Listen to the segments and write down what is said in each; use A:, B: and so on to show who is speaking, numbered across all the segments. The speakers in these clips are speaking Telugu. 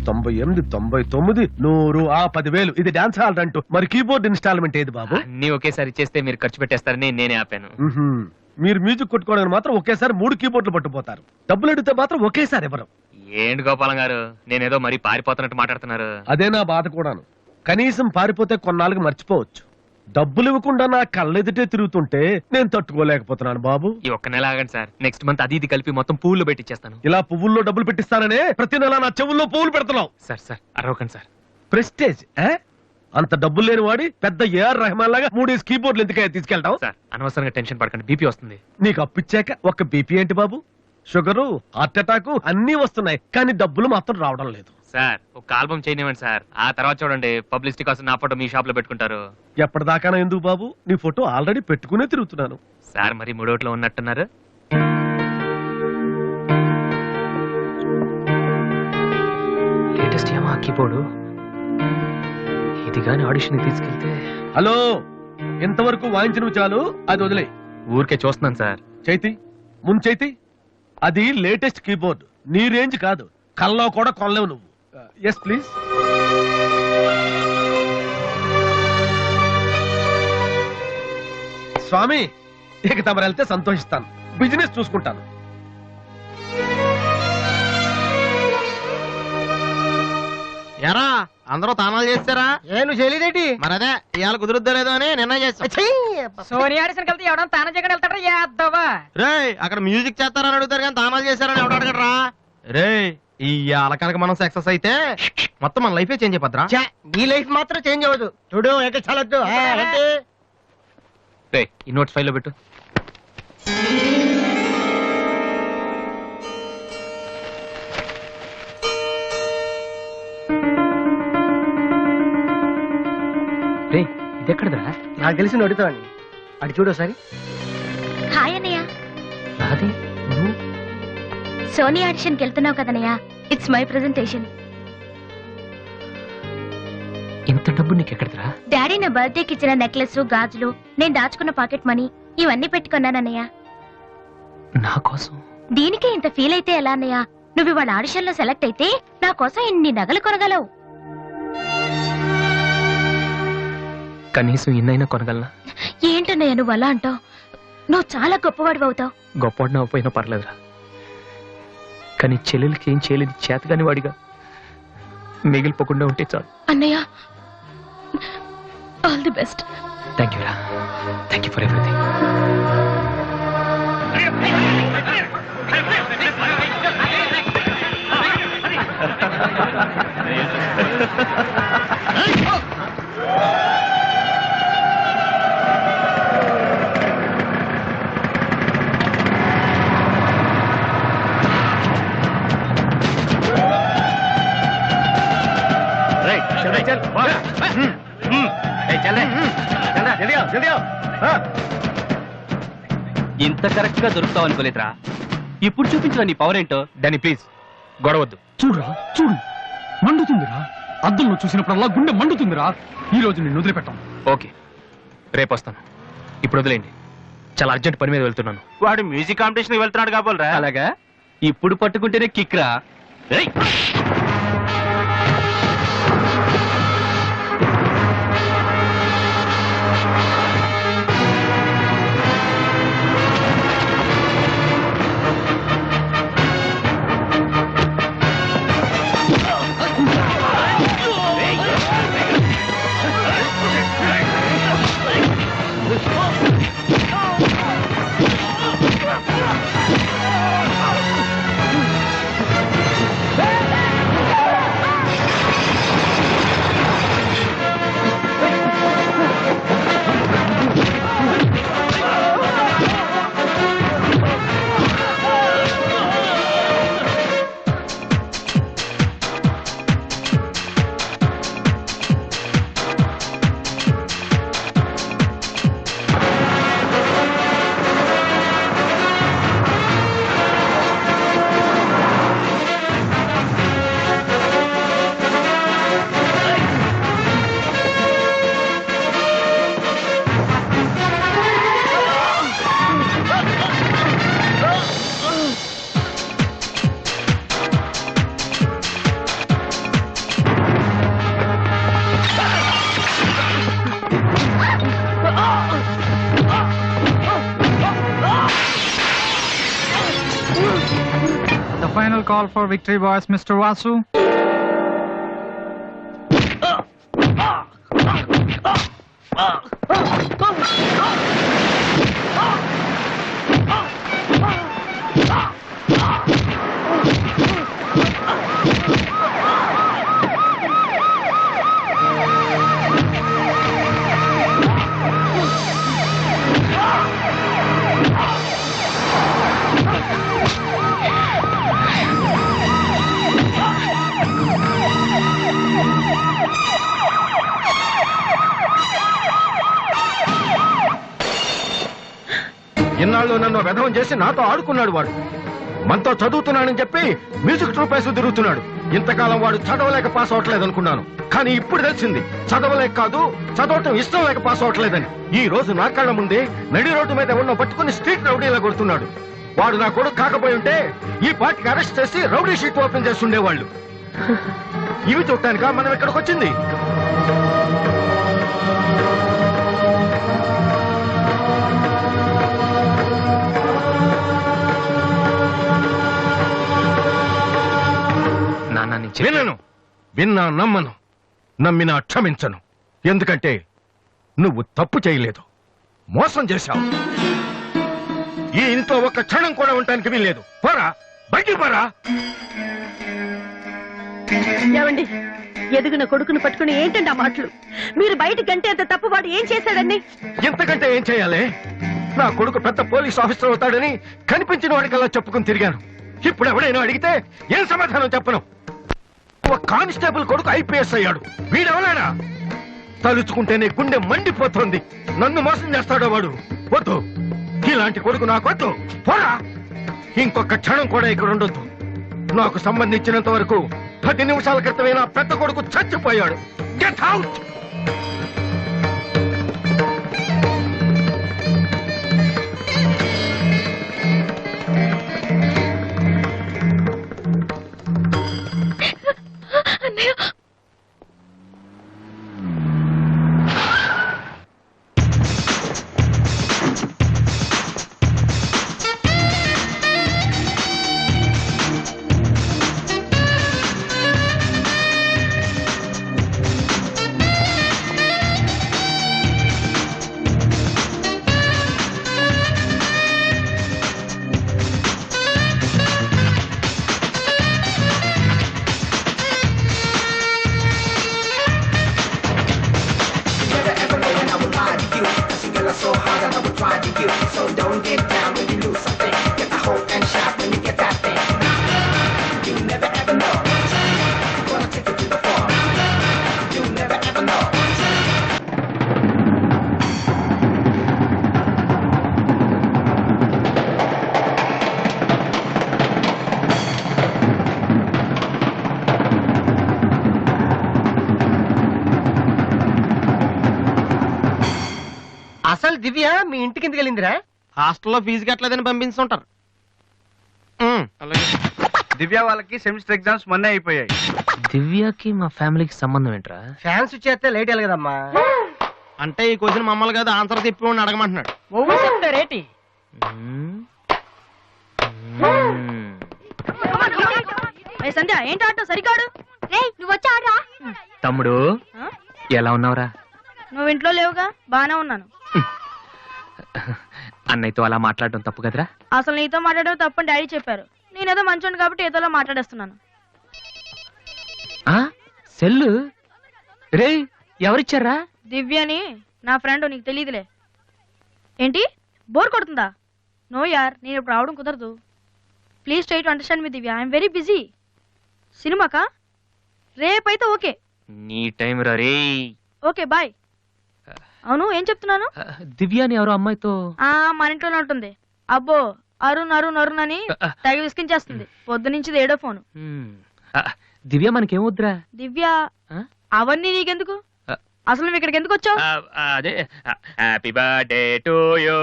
A: 98 99 100 10,000 ఇది డాన్స్ హాల్ అంటూ మరి కీబోర్డ్ ఇన్స్టాల్మెంట్ ఏది బాబు?
B: అన్ని ఒకేసారి ఇచ్చేస్తే మీరు ఖర్చు పెట్టేస్తారని నేనే ఆపాను.
A: మీరు మ్యూజిక్ కొట్టుకోవడానికి మాత్రం ఒకేసారి 3 కీబోర్డులు పట్టుకుపోతారు. డబ్బులు అడిగితే మాత్రం ఒకేసారి ఎవరు?
B: ఏంటి గోపాలం గారు, నేనేదో మరీ పారిపోతున్నట్టు మాట్లాడుతున్నారు.
A: అదే నా బాధ కూడాను. కనీసం పారిపోతే కొన్నాళ్ళకి మర్చిపోవచ్చు. డబ్బులు ఇవ్వకుండా నా కళ్ళెదుటే తిరుగుతుంటే నేను తట్టుకోలేకపోతున్నాను బాబు.
B: ఈ ఒక్క నెల ఆగండి సార్, నెక్స్ట్ మంత్ అది ఇది కలిపి మొత్తం పువ్వులు పెట్టిచ్చేస్తాను.
A: ఇలా పువ్వుల్లో డబ్బులు పెట్టిస్తాననే ప్రతి నెల నా చెవుల్లో పువ్వులు పెడుతున్నావు.
B: సార్ సార్ అరవకండి సార్.
A: ప్రెస్టేజ్ అంత డబ్బులు లేని వాడి పెద్ద ఏఆర్ రెహమాన్ లాగా 3 కీబోర్డులు ఎందుకయ్యా తీసుకెళ్తావు?
B: సార్ అనవసరంగా టెన్షన్ పడకండి, బీపీ వస్తుంది.
A: నీకు అప్పిచ్చాక ఒక్క బీపీ ఏంటి బాబు? షుగరు, హార్ట్ అటాక్ అన్ని వస్తున్నాయి, కానీ డబ్బులు మాత్రం రావడం లేదు.
B: సార్ ఒక ఆల్బమ్ చేయనివ్వండి సార్, ఆ తర్వాత చూడండి పబ్లిసిటీ కోసం నా ఫోటో మీ షాప్ లో పెట్టుకుంటారు.
A: ఎప్పటిదాకా ఎందుకు బాబు? నీ ఫోటో ఆల్రెడీ పెట్టుకునే తిరుగుతున్నాను.
B: సార్ మరి మూడోట్లో ఉన్నట్టున్నారు. లేటెస్ట్ ఏమో కీబోర్డు, ఇది గాని ఆడిషన్ తీసుకెళ్తే.
A: హలో, ఇంతవరకు వాయించినవి చాలు, అది వదిలే.
B: ఊరికే చూస్తున్నాను సార్.
A: చైతి ముందు చైతి, అది లేటెస్ట్ కీబోర్డ్, నీ రేంజ్ కాదు, కల్లో కూడా కొనలేవు నువ్వు. Yes please. స్వామి, ఇక తమరు వెళ్తే సంతోషిస్తాను, బిజినెస్ చూసుకుంటాను.
C: ఎరా అందరూ తానాలు చేస్తారా?
D: నువ్వు చేయలేదేంటి?
C: మరి అదే ఇవాళ కుదురుద్దో లేదో అని నిర్ణయం చేస్తా.
D: సోనియా ఆడిషన్ వెళ్తే ఎవడం తానం చేయడం వెళ్తాడా? యాదవా
C: రే అక్కడ మ్యూజిక్ చేస్తారని అడుగుతారు కానీ తానాలు చేస్తారని ఎవడు అడగడరా? రే ఇవాళ కనుక మనం సక్సెస్ అయితే మొత్తం మన లైఫే చేంజ్ అయిపోద్రా.
D: నీ లైఫ్ మాత్రం చేంజ్ అవ్వదు. చూడు చాలొద్దు.
B: ఈ నోట్స్ ఫైల్ లో పెట్టు. ఇది ఎక్కడదా?
D: నాకు తెలిసి నువ్వు అడుగుతావని. అటు చూడు ఒకసారి.
E: హాయ్ అన్నయ్య.
B: అది నువ్వు
E: సోనియా ఆడిషన్కి వెళ్తున్నావు కదన్నయ్య, ఇట్స్ మై ప్రెజెంటేషన్.
B: ఇంత డబ్బు నీకు ఎక్కడదా?
E: డాడీ నా బర్త్డేకి ఇచ్చిన నెక్లెస్, గాజులు, నేను దాచుకున్న పాకెట్ మనీ ఇవన్నీ పెట్టుకున్నానన్నయ్య.
B: నా కోసం?
E: దీనికే ఇంత ఫీల్ అయితే ఎలా అన్నయ్య? నువ్వు ఇవాళ ఆడిషన్ లో సెలెక్ట్ అయితే నా కోసం ఇన్ని నగలు కొనగలవు.
B: కనీసం ఇన్నైనా కొనగలనా?
E: ఏంటన్నయ్య నువ్వు అలా అంటావు? నువ్వు చాలా గొప్పవాడివి అవుతావు.
B: గొప్పవాడిని అవ్వపోయినా పర్లేదురా, కానీ చెల్లెలకి ఏం చేయలేదు చేతగాని వాడిగా మిగిలిపోకుండా ఉంటే చాలు.
E: అన్నయ్య, all the best.
B: Thank you రా, థ్యాంక్ యూ ఫర్ ఎవ్రీథింగ్.
F: ఇంత కరెక్ట్ గా దొరుకుతావు అనుకోలేదురా. ఇప్పుడు చూపించరా నీ పవర్ ఏంటో.
B: దాన్ని ప్లీజ్ గొడవద్దు.
G: చూడురా చూడు, మండుతుందిరా. అద్దంలో చూసినప్పుడల్లా గుండె మండుతుందిరా. ఈ రోజు నిన్ను వదిలిపెట్టాం.
B: ఓకే, రేపు వస్తాను. ఇప్పుడు వదిలేండి, చాలా అర్జెంట్ పని మీద వెళ్తున్నాను.
C: వాడు మ్యూజిక్ కాంపిటీషన్ వెళ్తున్నాడు కాబోలరా.
F: అలాగా? ఇప్పుడు పట్టుకుంటేనే కిక్ రా.
H: final call for victory, boys, Mr. Vasu.
A: ఇన్నాళ్ళు నన్ను వెధవం చేసి నాతో ఆడుకున్నాడు వాడు. మనతో చదువుతున్నానని చెప్పి మ్యూజిక్ ట్రూప్ వేసి తిరుగుతున్నాడు. ఇంతకాలం వాడు చదవలేక పాస్ అవట్లేదు అనుకున్నాను, కానీ ఇప్పుడు తెలిసింది చదవలేక కాదు, చదవటం ఇష్టం లేక పాస్ అవట్లేదని. ఈ రోజు నా కళ్ళ ముందే నడి రోడ్డు మీద ఉన్న పట్టుకుని స్ట్రీట్ రౌడీలా కొడుతున్నాడు. వాడు నా కొడుకు కాకపోయి ఉంటే ఈ పార్టీకి అరెస్ట్ చేసి రౌడీ షీట్ ఓపెన్ చేస్తుండేవాళ్ళు. ఇవి చూడటానికా మనం ఇక్కడికి వచ్చింది? వినను, విన్నా నమ్మను, నమ్మినా క్షమించను. ఎందుకంటే నువ్వు తప్పు చేయలేదు, మోసం చేశావు. ఈ ఇంట్లో ఒక్క క్షణం కూడా ఉండటానికి వీల్లేదు. పోరా, బయటికి పోరా.
I: ఏమండి, ఎదుగున కొడుకును పట్టుకుని ఏంటండి ఆ మాటలు? మీరు బయటికి గంటే అంత తప్పు వాడు ఏం చేశాడండి?
A: ఇంతకంటే ఏం చేయాలి? నా కొడుకు పెద్ద పోలీస్ ఆఫీసర్ అవుతాడని కనిపించిన వాడికల్లా చెప్పుకుని తిరిగాను. ఇప్పుడు ఎవడైనా అడిగితే ఏం సమాధానం చెప్పను. ఒక కానిస్టేబుల్ కొడుకు ఐపీఎస్ అయ్యాడు. వీడెవరైనా తలుచుకుంటేనే గుండె మండిపోతుంది. నన్ను మోసం చేస్తాడో వాడు. వద్దు, ఇలాంటి కొడుకు నాకు వద్దు. పోరా, ఇంకొక క్షణం కూడా ఇక్కడ ఉండొద్దు. నాకు సంబంధించినంత వరకు 10 నిమిషాల క్రితమే నా పెద్ద కొడుకు చచ్చిపోయాడు. Get out.
C: అసలు దివ్య మీ ఇంటి కిందకి వెళ్ళిందిరా? హాస్టల్లో ఫీజు కట్టలేదని పంపిస్తుంటారు.
F: దివ్య వాళ్ళకి సెమిస్టర్ ఎగ్జామ్స్ మొన్నే అయిపోయాయి.
B: దివ్యకి మా ఫ్యామిలీకి సంబంధం ఏంట్రా?
C: ఫ్యాన్స్ చేస్తే లేట్ వెళ్ళి కదమ్మా. అంటే ఈ క్వశ్చన్ మమ్మల్ని కాదు, ఆన్సర్ తిప్పి అడగమంటున్నాడు.
D: చెప్తారేటి?
I: సంధ్య ఏంటి ఆటో సరికాడు?
E: నువ్వు వచ్చి ఆడరా.
B: తమ్ముడు ఎలా ఉన్నావురా?
I: నువ్వు ఇంట్లో లేవుగా? బానే ఉన్నాను.
B: అన్నయ్యతో అలా మాట్లాడడం తప్పు కదరా?
I: అసలు నీతో మాట్లాడడం తప్పని డాడీ చెప్పారు. నేనేదో మంచోండి కాబట్టి ఏదోలా మాట్లాడేస్తున్నాను.
B: సెల్లు రే ఎవరిచ్చారా?
I: దివ్యని, నా ఫ్రెండ్. నీకు తెలియదులే. ఏంటి బోర్ కొడుతుందా? నో యార్, నేను ఇప్పుడు రావడం కుదరదు. Please try to understand me Divya. I'm very busy. సినిమాకా? రేపైతే ఓకే.
B: నీ టైం రా రే.
I: Okay bye. అవును, ఏం చెప్తున్నాను?
B: దివ్యాని ఎవరో అమ్మాయితో
I: మన ఇంట్లోనే ఉంటుంది. అబ్బో, అరుణ్ అరుణ్ అరుణ్ అని తెగ విసికించేస్తుంది. పొద్దు నుంచి ఏడో ఫోను.
B: దివ్య మనకేం వద్దురా.
I: దివ్య అవన్నీ నీకెందుకు? అసలు నువ్వు ఇక్కడికి ఎందుకు వచ్చావు?
B: అదే happy birthday to you,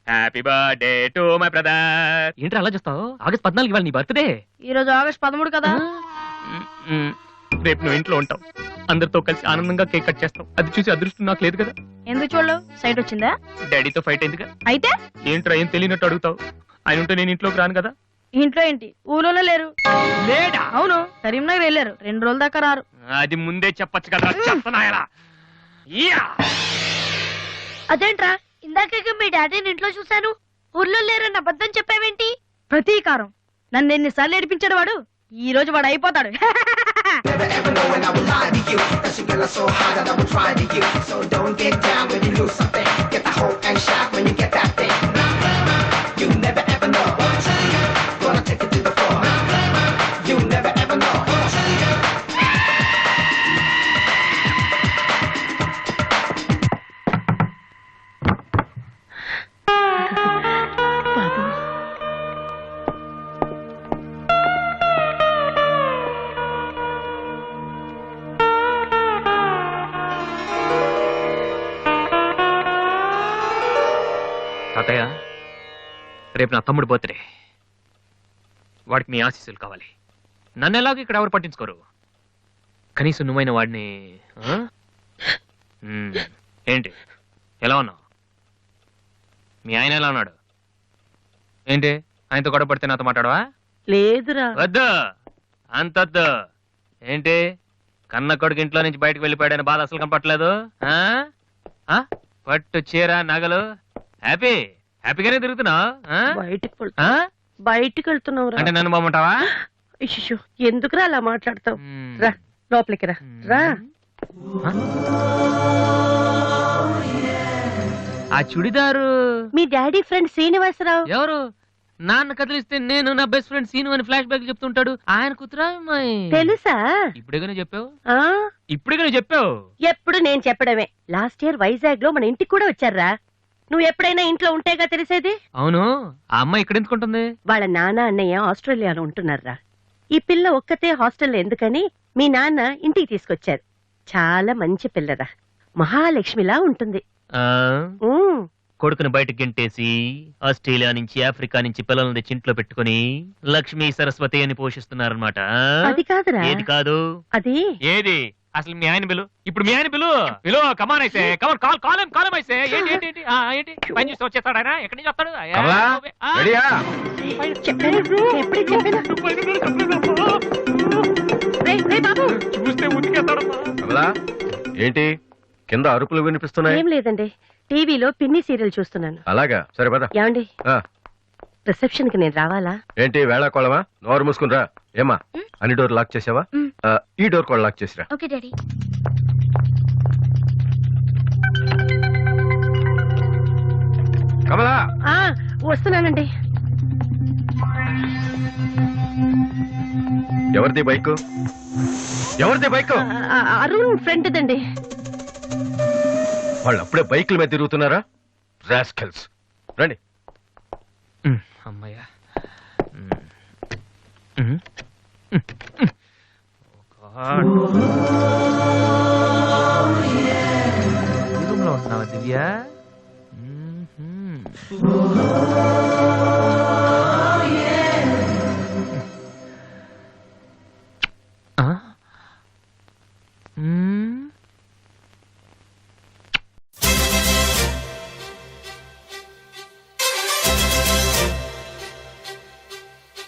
B: happy birthday to my brother. ఏంటి అలా చూస్తావు? ఆగస్ట్ 14 ఇవాళ నీ బర్త్డే.
I: ఈ రోజు ఆగస్ట్ 13 కదా.
B: రేపు నువ్వు ఇంట్లో ఉంటావు, అందరితో కలిసి ఆనందంగా కేక్ కట్ చేస్తావు. అది చూసి అదృష్టం నాకు లేదు కదా.
I: ఎందుకు చూడలేవు? సైట్ వచ్చిందా?
B: డాడీతో ఫైట్ అయిందిగా.
I: అయితే
B: ఏంట్రా ఏం తెలియనట్టు అడుగుతావు? ఆయన ఉంటే నేను ఇంట్లోకి రాను కదా.
I: ఇంట్లో ఏంటి ఊళ్ళో లేరు.
B: లేడా?
I: అవును, కరీంనగర్ వెళ్ళారు. 2 రోజుల దాకా రారు.
B: అది ముందే చెప్పొచ్చు కదా. చెప్పనాయలా
E: అదేంట్రా, ఇందాక మీ డాడీని ఇంట్లో చూశాను, ఊర్లో లేరన్న అబద్ధం చెప్పావేంటి?
I: ప్రతీకారం. నన్ను ఎన్నిసార్లు ఏడిపించాడు వాడు, ఈ రోజు వాడు అయిపోతాడు.
B: తాతయ్య, రేపు నా తమ్ముడు బర్త్డే. వాడికి మీ ఆశీస్సులు కావాలి. నన్ను ఎలాగో ఇక్కడ ఎవరు పట్టించుకోరు. కనీసం నువ్వైన వాడిని. ఏంటి ఎలా ఉన్నావు? మీ ఆయన ఎలా ఉన్నాడు? ఏంటి ఆయనతో గొడవ పడితే నాతో మాట్లాడవా?
D: లేదురా.
B: వద్దు, అంతొద్దు. ఏంటి కన్న కొడుకు ఇంట్లో నుంచి బయటకు వెళ్ళిపోయాడని బాధ అసలు కనపట్లేదు. పట్టు చీర నగలు హ్యాపీగానే తిరుగుతున్నావు.
D: బయటికి వెళ్తున్నావు
B: అంటే నన్ను బాగుంటావా?
D: ఎందుకురా అలా మాట్లాడతావు? రా లోపలికి రా. రా.
B: ఆ చుడిదారు
D: మీ డాడీ ఫ్రెండ్ శ్రీనివాసరావు.
B: ఎవరు? నాన్న కదిలిస్తే నేను నా బెస్ట్ ఫ్రెండ్ సీను అని ఫ్లాష్ బ్యాక్ చెప్తుంటాడు. ఆయన కూతురా అమ్మాయి?
D: తెలుసా?
B: ఇప్పుడేగానే చెప్పావు.
D: ఆ
B: ఇప్పుడేగానే చెప్పావు.
D: ఎప్పుడు నేను చెప్పడమే. లాస్ట్ ఇయర్ వైజాగ్ లో మన ఇంటికి కూడా వచ్చారా. నువ్వు ఎప్పుడైనా ఇంట్లో ఉంటేగా తెలిసేది.
B: అవును, ఆ అమ్మాయి ఇక్కడ ఎందుకుంటుంది?
D: వాళ్ళ నాన్న అన్నయ్య ఆస్ట్రేలియాలో ఉంటున్నారా. ఈ పిల్ల ఒక్కతే హాస్టల్లో ఎందుకని మీ నాన్న ఇంటికి తీసుకొచ్చారు. చాలా మంచి పిల్లరా, మహాలక్ష్మిలా ఉంటుంది.
B: కొడుకుని బయటకు గెంటేసి ఆస్ట్రేలియా నుంచి ఆఫ్రికా నుంచి పిల్లల్ని తెచ్చి ఇంట్లో పెట్టుకుని లక్ష్మీ సరస్వతి అని పోషిస్తున్నారనమాట.
D: అది కాదురా.
B: ఏది కాదు?
D: అది
B: ఏది అసలు? మీ ఆయన బిలు. ఇప్పుడు మీ ఆయన బిలు కమాన్ అయితే కమాన్ కాలం అయితే ఏంటి పని చూసి వచ్చేస్తాడు ఆయన. ఎక్కడి నుంచి వస్తాడు? చూస్తే ఉతికేస్తాడు.
A: ఏంటి కింద అరుపులు వినిపిస్తున్నాయి?
D: ఏం లేదండి, టీవీలో పిన్ని సీరియల్ చూస్తున్నాను.
A: అలాగా, సరే పద.
D: ఏమండి, రిసెప్షన్ కి నేను రావాలా?
A: ఏంటి వేళ కోళమా? నోరు మూసుకునిరా. ఏమా అన్ని డోర్ లాక్ చేసావా? ఈ డోర్ కూడా లాక్ చేసిరా.
E: Okay daddy.
A: కమలా,
D: వస్తున్నానండి.
A: ఎవరిది బైక్? ఎవరిది బైక్?
D: అరుణ్ ఫ్రెండ్ దండి.
A: వాళ్ళు అప్పుడే బైకుల మీద తిరుగుతున్నారా? రాస్కెల్స్. రండి.
B: అమ్మయ్యా. ఉంటున్నావా దివ్య?